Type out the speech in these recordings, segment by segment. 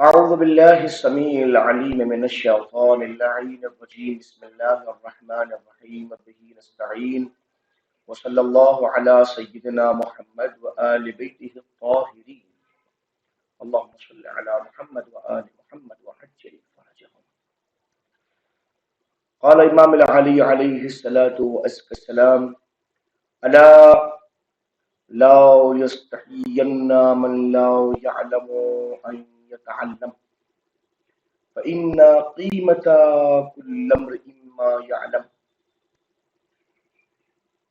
أعوذ بالله السميع العليم من الشيطان اللعين الرجيم بسم الله الرحمن الرحيم به نستعين وصلى الله على سيدنا محمد وآل بيته الطاهرين اللهم صل على محمد وآل محمد وعجل فرجهم. قال امام العلی علیہ الصلاة والسلام ألا لا يستحين من لا يعلم أن يتعلم فإن قيمة كل امرئ ما يعلم.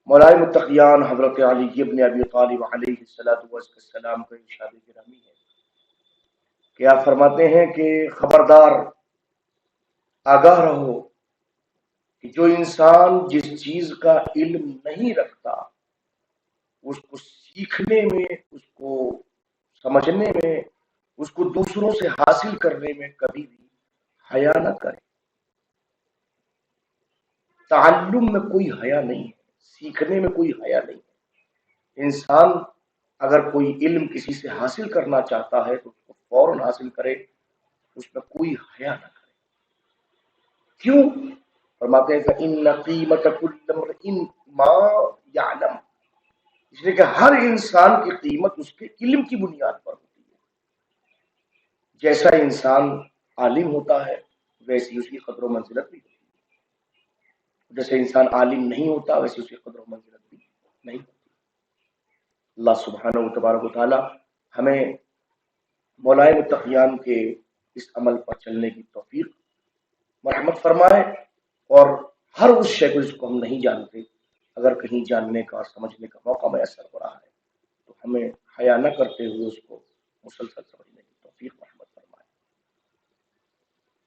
مولانا متقیان حضرت علی ابن ابی طالب علیہ السلام کا ارشاد گرامی ہے کہ آپ فرماتے ہیں کہ خبردار، آگاہ رہو کہ جو انسان جس چیز کا علم نہیں رکھتا اس کو سیکھنے میں، اس کو سمجھنے میں، اس کو دوسروں سے حاصل کرنے میں کبھی بھی حیا نہ کرے. تعلم میں کوئی حیا نہیں ہے، سیکھنے میں کوئی حیا نہیں ہے. انسان اگر کوئی علم کسی سے حاصل کرنا چاہتا ہے تو اس کو فوراً حاصل کرے، اس میں کوئی حیا نہ کرے. کیوں؟ فرماتے ہیں فَإِنَّ قِيمَةَ كُلِّ امْرِئٍ مَا يَعْلَمُ، اس لیے کہ ہر انسان کی قیمت اس کے علم کی بنیاد پر ہوتی ہے. جیسا انسان عالم ہوتا ہے ویسی اس کی قدر و منزلت بھی ہوتی ہے، جیسے انسان عالم نہیں ہوتا ویسی اس کی قدر و منزلت بھی نہیں ہوتی. اللہ سبحانہ و تبارک و تعالی ہمیں مولائے متقیان کے اس عمل پر چلنے کی توفیق مرحمت فرمائے، اور ہر اس شے کو جس کو ہم نہیں جانتے اگر کہیں جاننے کا اور سمجھنے کا موقع میسر ہو رہا ہے تو ہمیں حیا نہ کرتے ہوئے اس کو مسلسل سمجھنے کی توفیق مرحمت فرمائے.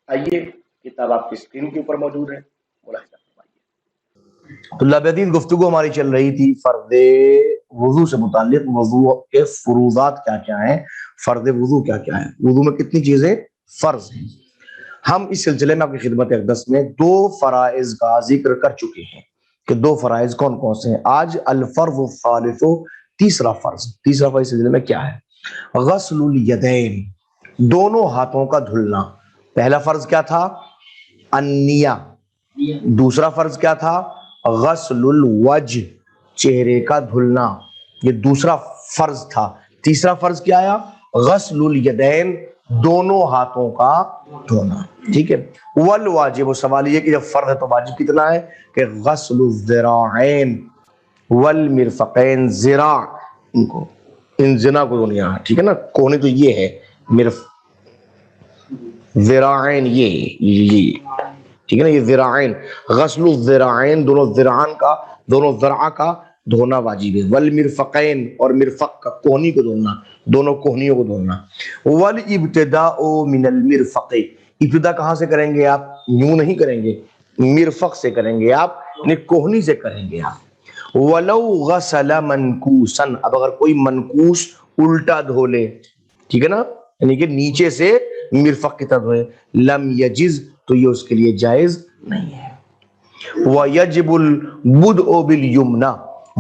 آئیے کتاب آپ کی اسکرین کے اوپر موجود ہے، ملاحظہ فرمائیے. طلاب دین، گفتگو ہماری چل رہی تھی فرض وضو سے متعلق. وضو کے فروضات کیا کیا ہیں، فرض وضو کیا کیا ہے، وضو میں کتنی چیزیں فرض ہیں. ہم اس سلسلے میں آپ کی خدمت اقدس میں 2 فرائض کا ذکر کر چکے ہیں کہ 2 فرائض کون کون سے ہیں. آج الفرض الثالث، تیسرا فرض اس سلسلے میں کیا ہے؟ غسل الیدین، دونوں ہاتھوں کا دھلنا. پہلا فرض کیا تھا؟ النیہ. دوسرا فرض کیا تھا؟ غسل الوجہ، چہرے کا دھلنا. یہ دوسرا فرض تھا. تیسرا فرض کیا آیا؟ غسل الیدین، دونوں ہاتھوں کا دھونا. ٹھیک ہے. والواجب، سوال یہ کہ جب فرض ہے تو واجب کتنا ہے؟ کہ غسل الذراعین والمرفقین، ذراع ان زنا کو دھونا. ٹھیک ہے نا، کوہنی تو یہ ہے، ذراعین یہ ٹھیک ہے نا، یہ ذراعین. غسل الذراعین، دونوں ذراعان کا، دونوں ذرع کا دھونا واجب ہے. والمرفقین، اور مرفق کا، کوہنی کو دھونا، دونوں کوہنیوں کو دھونا. والابتداء من المرفق، ابتدا کہاں سے کریں گے آپ؟ یوں نہیں کریں گے، مرفق سے کریں گے آپ، یعنی کوہنی سے کریں گے آپ. ولو غسل منکوسا، اب اگر کوئی منکوس الٹا دھو لے، ٹھیک ہے نا، یعنی کہ نیچے سے مرفق کی طرف دھوئے، لم یجز، تو یہ اس کے لیے جائز نہیں ہے. وَيَجِبُ الْبُدْءُ بِالْيُمْنَى،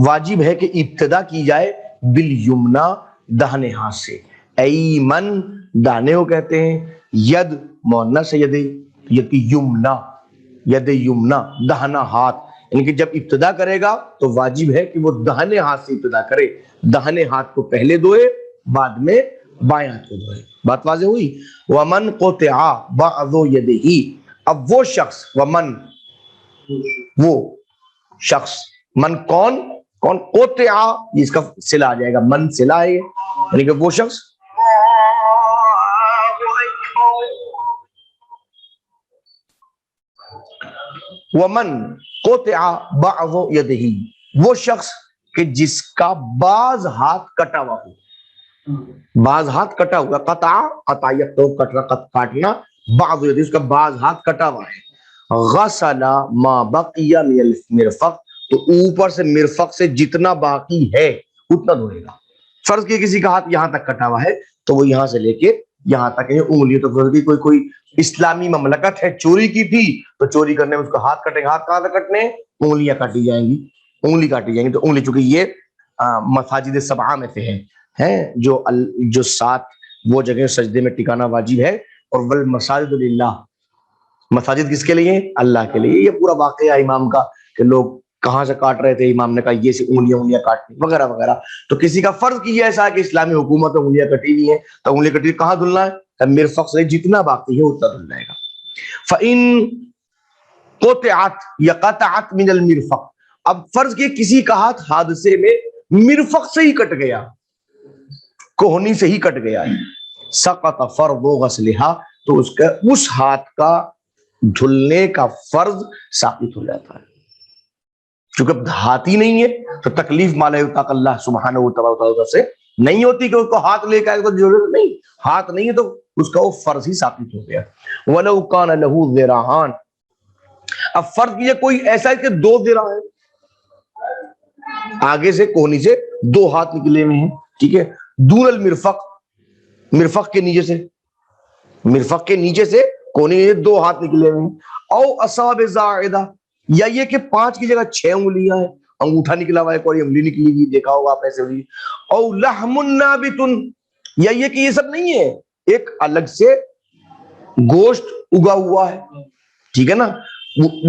واجب ہے کہ ابتدا کی جائے بالیمنا، داہنے ہاتھ سے. ایمن، داہنے کو کہتے ہیں. ید مؤنث ہے، ید کی یمنا، ید یمنا، داہنا ہاتھ. یعنی کہ جب ابتدا کرے گا تو واجب ہے کہ وہ داہنے ہاتھ سے ابتدا کرے، داہنے ہاتھ کو پہلے دھوئے بعد میں بائیں ہاتھ کو دھوئے. بات واضح ہوئی. وَمَنْ قُطِعَ بَعْضُ يَدِهِ، اب وہ شخص، ومن وہ شخص، من کون قطع، اس کا صلہ آ جائے گا، من صلہ ہے، یعنی کہ وہ شخص ومن قطع بعض یدہ، وہ شخص کہ جس کا بعض ہاتھ کٹا ہوا ہو. بعض ہاتھ کٹا ہوا، قطع یقطع، کاٹنا، بعض یدہ، اس کا بعض ہاتھ کٹا ہوا ہے. غسل ما بقی من المرفق، تو اوپر سے مرفق سے جتنا باقی ہے اتنا دھوئے گا. فرض کیا کسی کا ہاتھ یہاں تک کٹا ہوا ہے تو وہ یہاں سے لے کے یہاں تک انگلی، تو فرض کی کوئی اسلامی مملکت ہے، چوری کی تھی تو چوری کرنے میں اس کا ہاتھ کٹے گا. ہاتھ کہاں تک کٹنے؟ انگلیاں کاٹی جائیں گی، انگلی کاٹی جائیں گی. تو انگلی، چونکہ یہ مساجد سبعہ میں سے ہے جو 7 وہ جگہ سجدے میں ٹکانا واجب ہے. اور والمساجد للہ، مساجد کس کے لیے؟ اللہ کے لیے. یہ پورا واقعہ امام کا کہ لوگ کہاں سے کاٹ رہے تھے، امام نے کہا یہ سے انگلیاں کاٹنی وغیرہ وغیرہ. تو کسی کا فرض کیا ایسا کہ اسلامی حکومت میں انگلیاں کٹی ہوئی ہیں تو انگلی کٹی کہاں دھلنا ہے؟ مرفق سے جتنا باقی ہے اتنا دھل جائے گا. فَإِن قطعت یا قطعت من المرفق، اب فرض کیا کسی کا ہاتھ حادثے میں مرفق سے ہی کٹ گیا، کوہنی سے ہی کٹ گیا ہے، سقط فرض غسلها، تو اس ہاتھ کا دھلنے کا فرض ثابت ہو جاتا ہے. چونکہ ہاتھ ہی نہیں ہے تو تکلیف مالا یطاق اللہ سبحانہ و تعالی سے نہیں ہوتی کہ اس کو ہاتھ لے کے آئے تو ضرورت نہیں، ہاتھ نہیں ہے تو اس کا وہ فرض ہی ثابت ہو گیا. وَلَوْ كَانَ لَهُ ذِرَاعَانِ، اب فرض یہ کوئی ایسا ہے کہ 2 ذراع ہے، آگے سے کوہنی سے 2 ہاتھ نکلے ہوئے ہیں، ٹھیک ہے، دون المرفق، مرفق کے نیچے سے، مرفق کے نیچے سے کوہنی سے 2 ہاتھ نکلے ہوئے ہیں. او اصابع زائدہ، یا یہ کہ 5 کی جگہ 6 انگلیاں ہیں، انگوٹھا نکلا ہوا ہے، کوئی انگلی نکلی ہوئی دیکھا ہوگا آپ ایسے ہوئی. او لحم نابت، یا یہ کہ یہ سب نہیں ہے، ایک الگ سے گوشت اگا ہوا ہے، ٹھیک ہے نا.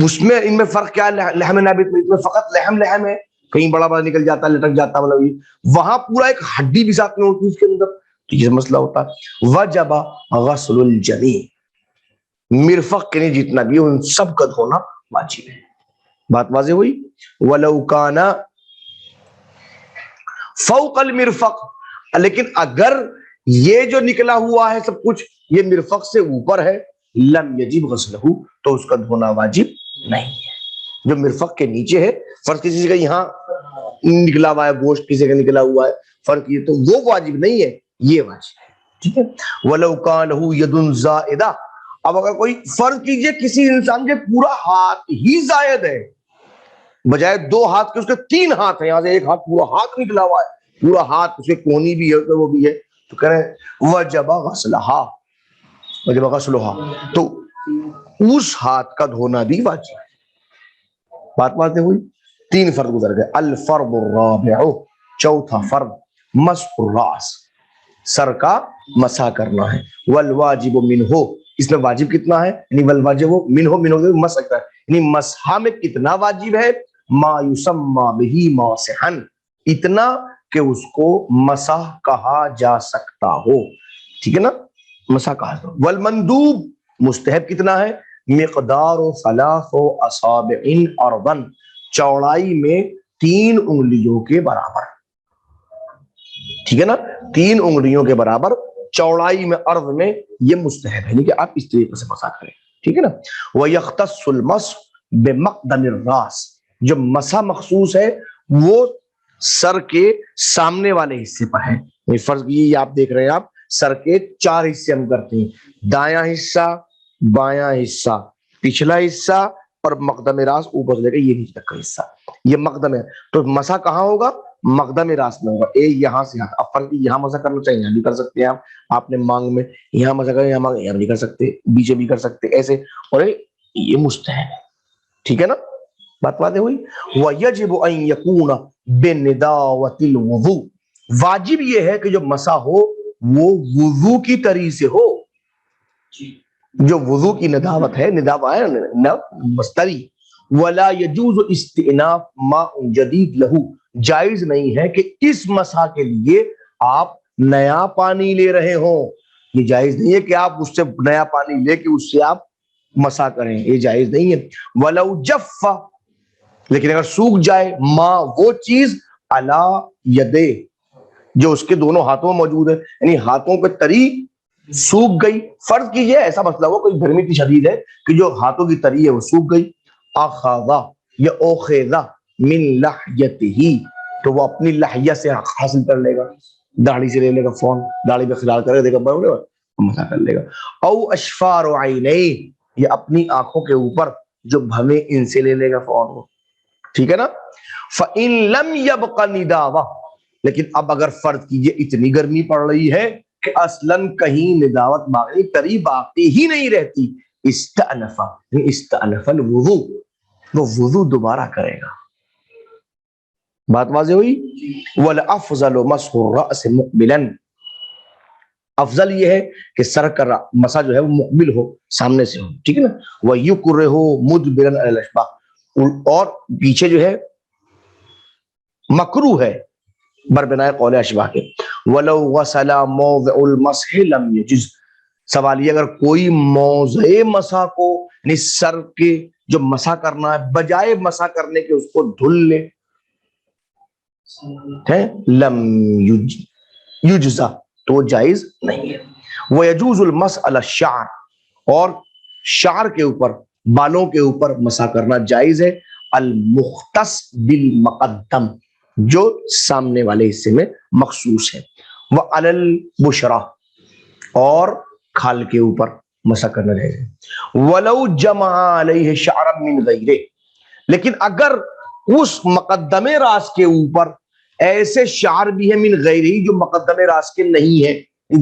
اس میں ان میں فرق کیا ہے؟ لحم نابت میں فقط لحم ہے، کہیں بڑا بڑا نکل جاتا ہے، لٹک جاتا ہے، مطلب وہاں پورا ایک ہڈی بھی ساتھ میں ہوتی ہے اس کے اندر، تو یہ مسئلہ ہوتا ہے. وجب غسل الجمیع، مرفق کے لیے جتنا بھی ان سب کا دھونا واجب ہے. بات واضح ہوئی. وَلَوْ كَانَ فَوْقَ الْمِرْفَقِ، لیکن اگر یہ جو نکلا ہوا ہے سب کچھ یہ مرفق سے اوپر ہے، لم یجب غسلہ، تو اس کا دھونا واجب نہیں ہے. جو مرفق کے نیچے ہے، فرض کسی کا یہاں نکلا ہوا ہے گوشت، کسی کا نکلا ہوا ہے فرق، یہ تو وہ واجب نہیں ہے، یہ واجب ہے، ٹھیک ہے. وَلَوْ كَانَ لَهُ يَدٌ زَائِدَةٌ، اب اگر کوئی فرض کیجئے کسی انسان کے پورا ہاتھ ہی زائد ہے، بجائے 2 ہاتھ کے اس کے 3 ہاتھ ہیں، یہاں سے ایک ہاتھ پورا ہاتھ نکلا ہوا ہے، پورا ہاتھ اس کے کونی بھی ہے وہ بھی ہے، تو کہہ رہے ہیں وجب غسلها، وجب غسلها، تو اس ہاتھ کا دھونا بھی واجب ہے. بات واضح ہوئی. 3 فرض گزر گئے. الفرض الرابع، چوتھا فرض مسح الراس، سر کا مسح کرنا ہے. والواجب منہ، اس میں واجب کتنا ہے؟ یعنی والواجب منہ مسح کا، یعنی مسح میں کتنا واجب ہے؟ ما یسمى به ماسحا، اتنا کہ اس کو مسح کہا جا سکتا ہو، ٹھیک ہے نا، مسح کہا جا. والمندوب، مستحب کتنا ہے؟ مقدار 3 اصابع ارضا، چوڑائی میں 3 انگلیوں کے برابر، ٹھیک ہے نا، 3 انگلیوں کے برابر چوڑائی میں ارض میں یہ مستحب ہے، یعنی کہ آپ اس طریقے سے مسح کریں، ٹھیک ہے نا. وَيَخْتَصُّ الْمَسْحُ بِمَقْدَمِ الرَّاسِ، جو مسح مخصوص ہے وہ سر کے سامنے والے حصے پر ہے. فرض یہ آپ دیکھ رہے ہیں، آپ سر کے 4 حصے ہم کرتے ہیں، دایاں حصہ، بایاں حصہ، پچھلا حصہ اور مقدم راس اوپر سے لے کے یہ نیچے تک کا حصہ، یہ مقدم ہے. تو مسح کہاں ہوگا؟ مقدم راس میں ہوگا. یہاں سے اب فرض یہاں مسح کرنا چاہیے، یہاں بھی کر سکتے ہیں آپ نے مانگ میں، یہاں مسح کریں، یہاں مانگ، یہاں بھی کر سکتے، بیچ بھی کر سکتے، ایسے، اور یہ مستحب ہے، ٹھیک ہے نا. بات واضح ہوئی. وَيَجِبُ أَن يَكُونَ بِنِدَاوَةِ الْوُضُوءِ، واجب یہ ہے کہ جو مسح ہو وہ وضو کی طریق سے ہو، جو وضو کی نداوت ہے، نداوت ہے مستری. وَلَا يَجُوزُ اسْتِئْنَافُ مَاءٌ جَدِيدٌ لَهُ، جائز نہیں ہے کہ اس مسح کے لیے آپ نیا پانی لے رہے ہوں، یہ جائز نہیں ہے کہ آپ اس سے نیا پانی لے کے اس سے آپ مسح کریں، یہ جائز نہیں ہے. وَلَوْ جَفَّ، لیکن اگر سوکھ جائے، ماں وہ چیز علی یدے، جو اس کے دونوں ہاتھوں میں موجود ہے، یعنی ہاتھوں پہ تری سوکھ گئی، فرض کیجئے ایسا مسئلہ ہو کوئی گرمی کی شدید ہے کہ جو ہاتھوں کی تری ہے وہ سوکھ گئی، اخذا یا اوخذا من لحیتہ، تو وہ اپنی لحیہ سے حاصل کر لے گا، داڑھی سے لے لے گا، فون داڑھی پہ خلال کرے دے گا، مسح کر لے گا. او اشفار عینیہ، یا اپنی آنکھوں کے اوپر جو بھویں ان سے لے لے گا فون، ٹھیک ہے نا. فَإِن لَمْ يَبْقَ نِدَاوَةٌ، لیکن اب اگر فرض کیجئے اتنی گرمی پڑ رہی ہے کہ اصلاً کہیں نداوت باقی تری باقی ہی نہیں رہتی، استأنف الوضوء، وہ وضو دوبارہ کرے گا. بات واضح ہوئی. وَالْأَفْضَلُ مَسْحُ الرَّأْسِ مُقْبِلًا، افضل یہ ہے کہ سر کا مسا جو ہے وہ مقبل ہو، سامنے سے ہو، ٹھیک ہے نا. وَيُكْرِهُ مُدْبِرًا عَلَى الْأَشْبَاهِ، اور پیچھے جو ہے مکروہ ہے بربنائے قول اشباہ کے. وَلَوْ غَسَلَ مَوْضِعُ الْمَسْحِ لَمْ يَجُزْ، سوال یہ اگر کوئی موضع مسح کو یعنی سر کے جو مسح کرنا ہے بجائے مسح کرنے کے اس کو دھل لے ہے لم یجزا تو وہ جائز نہیں ہے. وَيَجُوزُ الْمَسْحُ عَلَى الشَّعْرِ، اور شعر کے اوپر، بالوں کے اوپر مسح کرنا جائز ہے. المختص بالمقدم، جو سامنے والے حصے میں مخصوص ہے. وَعَلَى الْبُشْرَى، اور کھال کے اوپر مسح کرنا جائز ہے. وَلَوْ جَمَعَ عَلَيْهِ شَعْرًا مِّن غَيْرِهِ، لیکن اگر اس مقدم راس کے اوپر ایسے شعر بھی ہیں من غیرہی جو مقدم راس کے نہیں ہیں،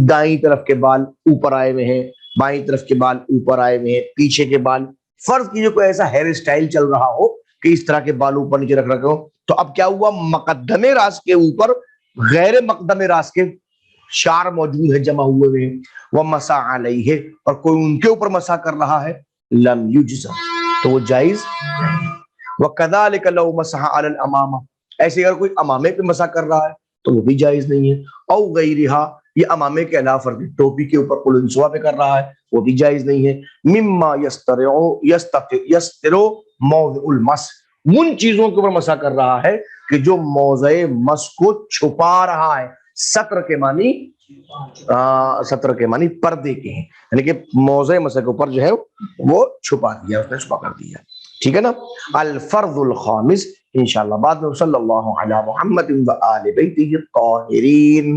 دائیں طرف کے بال اوپر آئے ہوئے ہیں، بائیں طرف کے بال اوپر آئے ہوئے ہیں، پیچھے کے بال، فرض کیجئے کوئی ایسا ہیئر اسٹائل چل رہا ہو کہ اس طرح کے بال اوپر نیچے رکھ رکھے ہو، تو اب کیا ہوا، مقدم راس کے اوپر غیر مقدم راس کے شعر موجود ہے، جمع ہوئے ہوئے ہیں. وَمَسَحَ عَلَيْهِ، اور کوئی ان کے اوپر مسح کر رہا ہے، لم یجزا تو وہ جائز نہیں. وَكَذَلِكَ لَوْ مَسَحَ عَلَى الْأَمَامَةِ، ایسے اگر کوئی امامے پہ مسح کر رہا ہے تو وہ بھی جائز نہیں ہے. او غیرہا، یہ امامے کے علاوہ فرض ٹوپی کے اوپر قلنسوہ پہ کر رہا ہے وہ بھی جائز نہیں ہے. مما یستر موضع المسح، ان چیزوں کے اوپر مسح کر رہا ہے کہ جو موضع مسح کو چھپا رہا ہے. ستر کے معنی پردے کے ہیں، یعنی کہ موضع مسح کے اوپر جو ہے وہ چھپا دیا، اس نے چھپا کر دیا، ٹھیک ہے نا. الفرض الخامس انشاءاللہ بعد میں. صلی اللہ علی محمد و آل بیتہ الطاہرین.